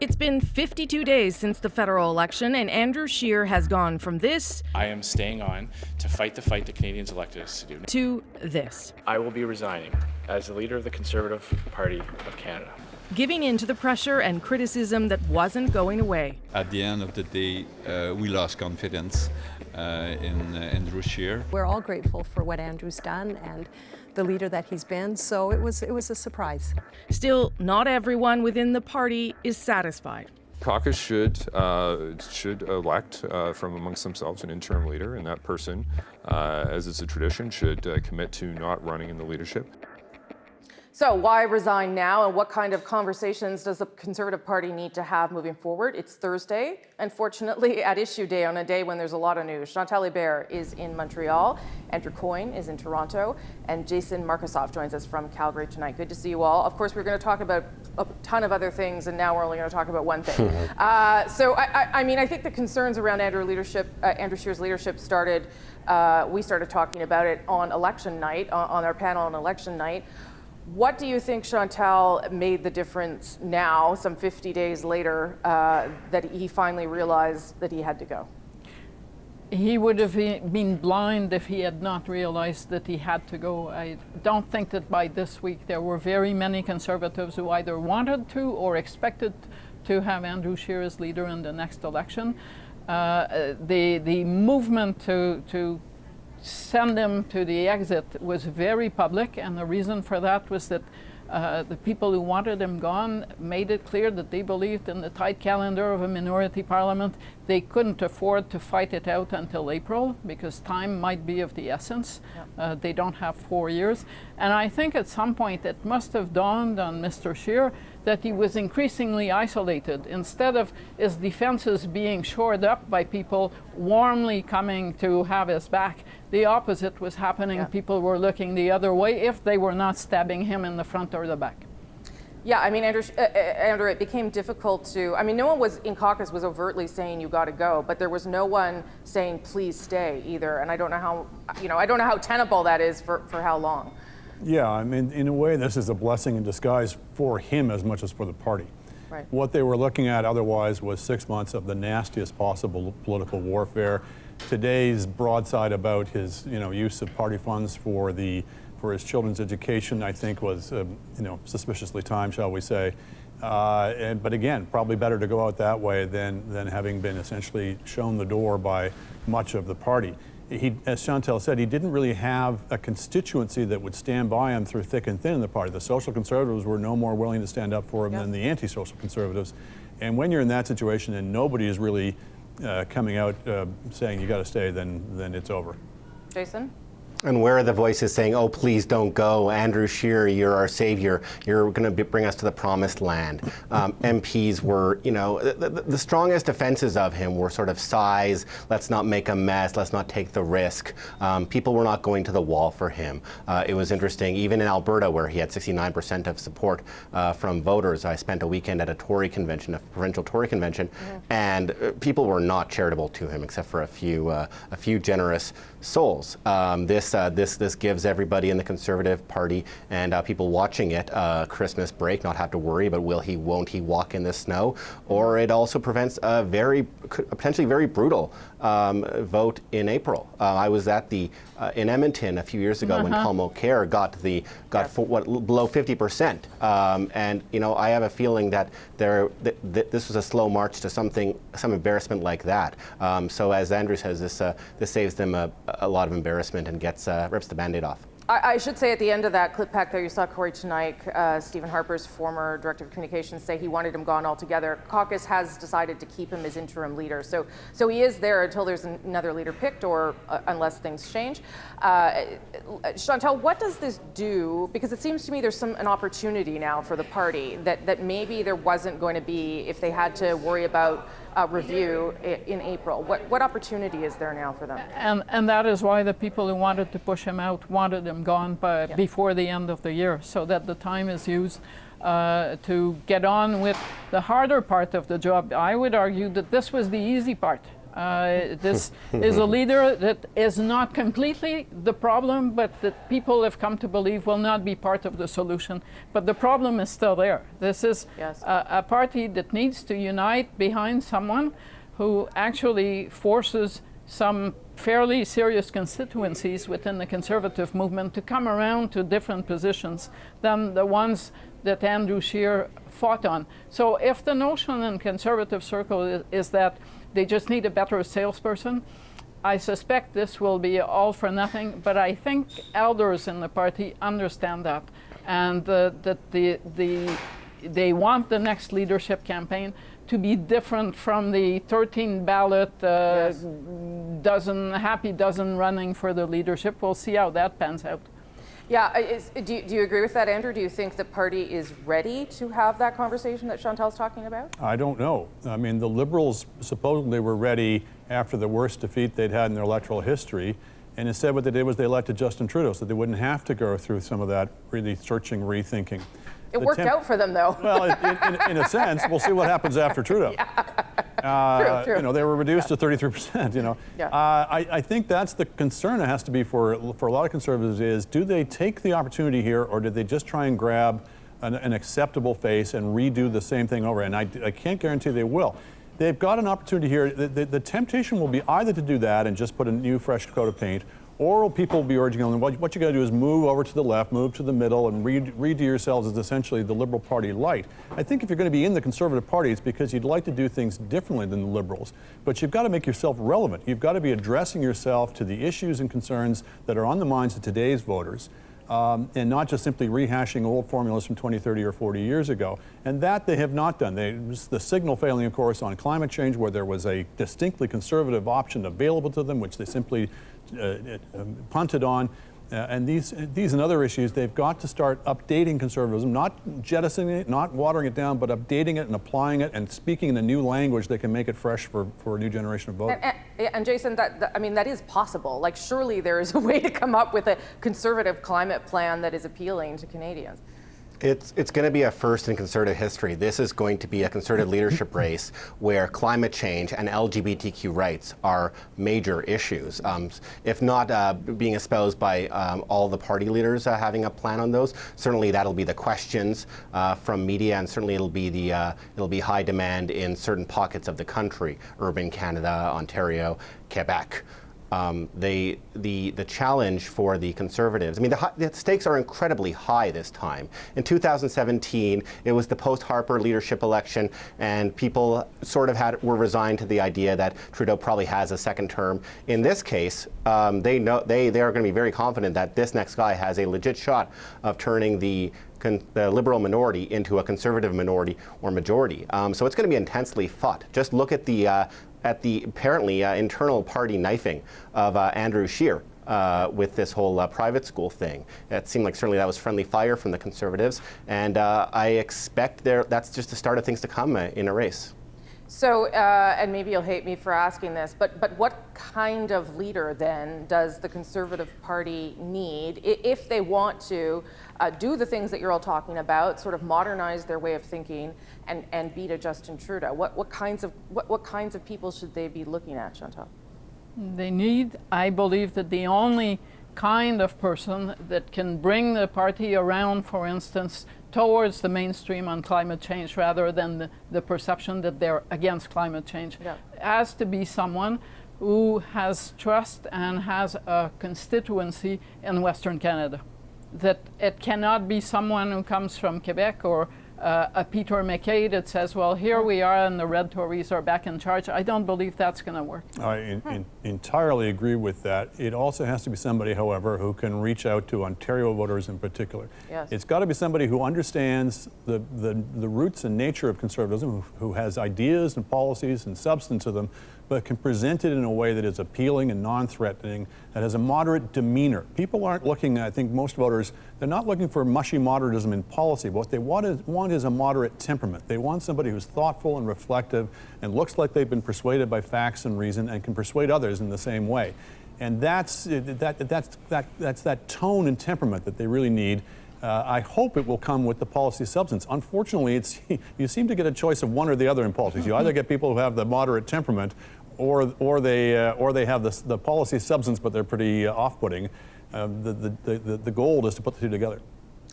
It's been 52 days since the federal election, and Andrew Scheer has gone from this... I am staying on to fight the fight the Canadians elected us to do. ...to this. I will be resigning as the leader of the Conservative Party of Canada. Giving in to the pressure and criticism that wasn't going away. At the end of the day, we lost confidence in Andrew Scheer. We're all grateful for what Andrew's done and the leader that he's been, so it was a surprise. Still, not everyone within the party is satisfied. Caucus should elect from amongst themselves an interim leader, and that person, as is a tradition, should commit to not running in the leadership. So why resign now, and what kind of conversations does the Conservative Party need to have moving forward? It's Thursday, unfortunately, at issue day, on a day when there's a lot of news. Chantal Hébert is in Montreal, Andrew Coyne is in Toronto, and Jason Markusoff joins us from Calgary tonight. Good to see you all. Of course, we're going to talk about a ton of other things, and now we're only going to talk about one thing. I mean, I think the concerns around Andrew Scheer's leadership started, we started talking about it on election night, on our panel on election night. What do you think, Chantal, made the difference now, some 50 days later, that he finally realized that he had to go? He would have been blind if he had not realized that he had to go. I don't think that by this week there were very many Conservatives who either wanted to or expected to have Andrew Scheer as leader in the next election. The movement to send him to the exit was very public, and the reason for that was that the people who wanted him gone made it clear that they believed in the tight calendar of a minority parliament. They couldn't afford to fight it out until April because time might be of the essence. Yep. They don't have 4 years. And I think at some point it must have dawned on Mr. Scheer that he was increasingly isolated. Instead of his defenses being shored up by people warmly coming to have his back, the opposite was happening. Yeah. People were looking the other way if they were not stabbing him in the front or the back. Yeah, I mean, Andrew, it became difficult to, I mean, no one was in caucus was overtly saying you got to go, but there was no one saying please stay either. And I don't know how, I don't know how tenable that is for how long. Yeah, I mean, in a way, this is a blessing in disguise for him as much as for the party. Right. What they were looking at otherwise was 6 months of the nastiest possible political warfare. Today's broadside about his, use of party funds for his children's education, I think, was, suspiciously timed, shall we say. But again, probably better to go out that way than having been essentially shown the door by much of the party. He, as Chantal said, he didn't really have a constituency that would stand by him through thick and thin in the party. The social conservatives were no more willing to stand up for him than the anti-social conservatives. And when you're in that situation and nobody is really coming out saying you got to stay, then it's over. Jason? And where are the voices saying, oh, please don't go, Andrew Scheer, you're our savior, you're going to bring us to the promised land. MPs were, the strongest defenses of him were sort of size, let's not make a mess, let's not take the risk. People were not going to the wall for him. It was interesting, even in Alberta, where he had 69% of support from voters. I spent a weekend at a Tory convention, a provincial Tory convention, and people were not charitable to him, except for a few generous souls. This gives everybody in the Conservative Party and people watching it Christmas break, not have to worry about won't he walk in the snow, or it also prevents a potentially very brutal vote in April. I was at in Edmonton a few years ago when Paul Mulcair got below 50%, and I have a feeling that this was a slow march to some embarrassment like that. So as Andrew says, this saves them a lot of embarrassment and rips the Band-Aid off. I should say at the end of that clip pack there, you saw Corey Tonight, Stephen Harper's former director of communications, say he wanted him gone altogether. Caucus has decided to keep him as interim leader. So he is there until there's another leader picked or unless things change. Chantal, what does this do? Because it seems to me there's an opportunity now for the party that maybe there wasn't going to be if they had to worry about review in April. What opportunity is there now for them? And that is why the people who wanted to push him out wanted him gone before the end of the year, so that the time is used to get on with the harder part of the job. I would argue that this was the easy part. This is a leader that is not completely the problem, but that people have come to believe will not be part of the solution. But the problem is still there. This is a party that needs to unite behind someone who actually forces some fairly serious constituencies within the Conservative movement to come around to different positions than the ones that Andrew Scheer fought on. So if the notion in Conservative circle is that they just need a better salesperson, I suspect this will be all for nothing, but I think elders in the party understand that, and that they want the next leadership campaign to be different from the 13 ballot happy dozen running for the leadership. We'll see how that pans out. Yeah, do you agree with that, Andrew? Do you think the party is ready to have that conversation that Chantal's talking about? I don't know. I mean, the Liberals supposedly were ready after the worst defeat they'd had in their electoral history, and instead what they did was they elected Justin Trudeau so they wouldn't have to go through some of that really searching, rethinking. It worked out for them, though. Well, in a sense, we'll see what happens after Trudeau. True. You know, they were reduced to 33%. You know, I think that's the concern that has to be for a lot of Conservatives is, do they take the opportunity here, or did they just try and grab an acceptable face and redo the same thing over? And I can't guarantee they will. They've got an opportunity here. The temptation will be either to do that and just put a new, fresh coat of paint, or people will be urging them, what you got to do is move over to the left, move to the middle, and redo yourselves as essentially the Liberal Party light. I think if you're going to be in the Conservative Party, it's because you'd like to do things differently than the Liberals. But you've got to make yourself relevant. You've got to be addressing yourself to the issues and concerns that are on the minds of today's voters, and not just simply rehashing old formulas from 20, 30, or 40 years ago. And that they have not done. The signal failing, of course, on climate change, where there was a distinctly conservative option available to them, which they simply punted on, and these and other issues, they've got to start updating conservatism, not jettisoning it, not watering it down, but updating it and applying it and speaking in a new language that can make it fresh for a new generation of voters. And Jason, I mean, that is possible. Like, surely there is a way to come up with a conservative climate plan that is appealing to Canadians. It's going to be a first in Conservative history. This is going to be a Conservative leadership race where climate change and LGBTQ rights are major issues. If not being espoused by all the party leaders having a plan on those, certainly that'll be the questions from media, and certainly it'll be high demand in certain pockets of the country: urban Canada, Ontario, Quebec. The challenge for the Conservatives, I mean, the stakes are incredibly high this time. In 2017, it was the post-Harper leadership election, and people sort of were resigned to the idea that Trudeau probably has a second term. In this case, they are going to be very confident that this next guy has a legit shot of turning the Liberal minority into a Conservative minority or majority. So it's going to be intensely fought. Just look at the apparently internal party knifing of Andrew Scheer with this whole private school thing. It seemed like certainly that was friendly fire from the Conservatives, and I expect that's just the start of things to come in a race. So, and maybe you'll hate me for asking this, but what kind of leader then does the Conservative Party need if they want to do the things that you're all talking about, sort of modernize their way of thinking and beat a Justin Trudeau? What kinds of people should they be looking at, Chantal? They need, I believe, that the only kind of person that can bring the party around, for instance, towards the mainstream on climate change rather than the perception that they're against climate change, has to be someone who has trust and has a constituency in Western Canada. That it cannot be someone who comes from Quebec or a Peter MacKay that says, well, here we are and the Red Tories are back in charge. I don't believe that's going to work. I entirely agree with that. It also has to be somebody, however, who can reach out to Ontario voters in particular. Yes. It's got to be somebody who understands the roots and nature of conservatism, who has ideas and policies and substance to them, but can present it in a way that is appealing and non-threatening, that has a moderate demeanor. People aren't looking, I think most voters, they're not looking for mushy moderatism in policy. What they want is a moderate temperament. They want somebody who's thoughtful and reflective and looks like they've been persuaded by facts and reason and can persuade others in the same way. And that's that tone and temperament that they really need. I hope it will come with the policy substance. Unfortunately, you seem to get a choice of one or the other in politics. You either get people who have the moderate temperament or they have the policy substance, but they're pretty off-putting. The goal is to put the two together.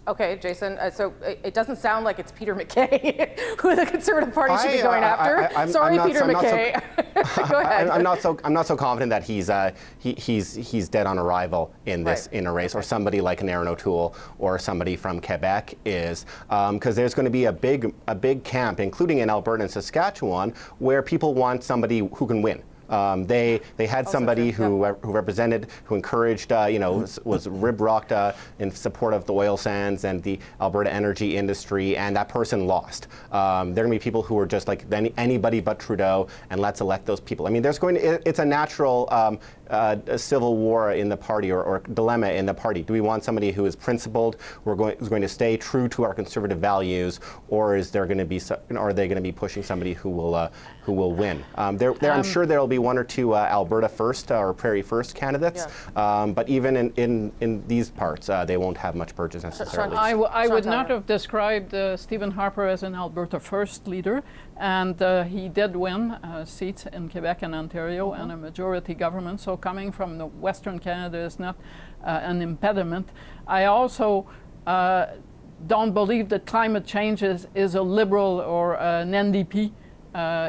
Okay, Jason, so it doesn't sound like it's Peter MacKay who the Conservative Party should be going after. Sorry, Peter MacKay. Go ahead. I'm not so confident that he's dead on arrival in this in a race, or somebody like an Aaron O'Toole or somebody from Quebec is, because there's going to be a big camp, including in Alberta and Saskatchewan, where people want somebody who can win. They had somebody who represented, who encouraged, was rib-rocked in support of the oil sands and the Alberta energy industry, and that person lost. There are going to be people who are just like anybody but Trudeau, and let's elect those people. I mean, it's a natural a civil war in the party, or dilemma in the party. Do we want somebody who is principled, who's going to stay true to our conservative values, or are they going to be pushing somebody who will win? I'm sure there will be one or two Alberta First or Prairie First candidates, but even in these parts, they won't have much purchase necessarily. I would not have described Stephen Harper as an Alberta First leader, and he did win seats in Quebec and Ontario and a majority government, so coming from the Western Canada is not an impediment. I also don't believe that climate change is a Liberal or an NDP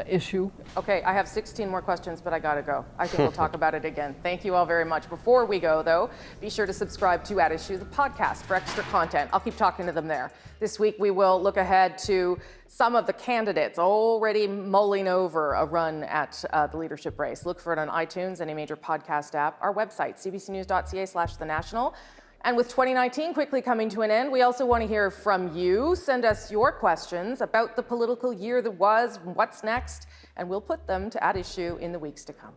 issue. Okay, I have 16 more questions, but I gotta go. I think we'll talk about it again. Thank you all very much. Before we go, though, be sure to subscribe to At Issue, the podcast, for extra content. I'll keep talking to them there. This week, we will look ahead to some of the candidates already mulling over a run at the leadership race. Look for it on iTunes, any major podcast app, our website, cbcnews.ca/thenational. And with 2019 quickly coming to an end, we also want to hear from you. Send us your questions about the political year that was, what's next, and we'll put them to At Issue in the weeks to come.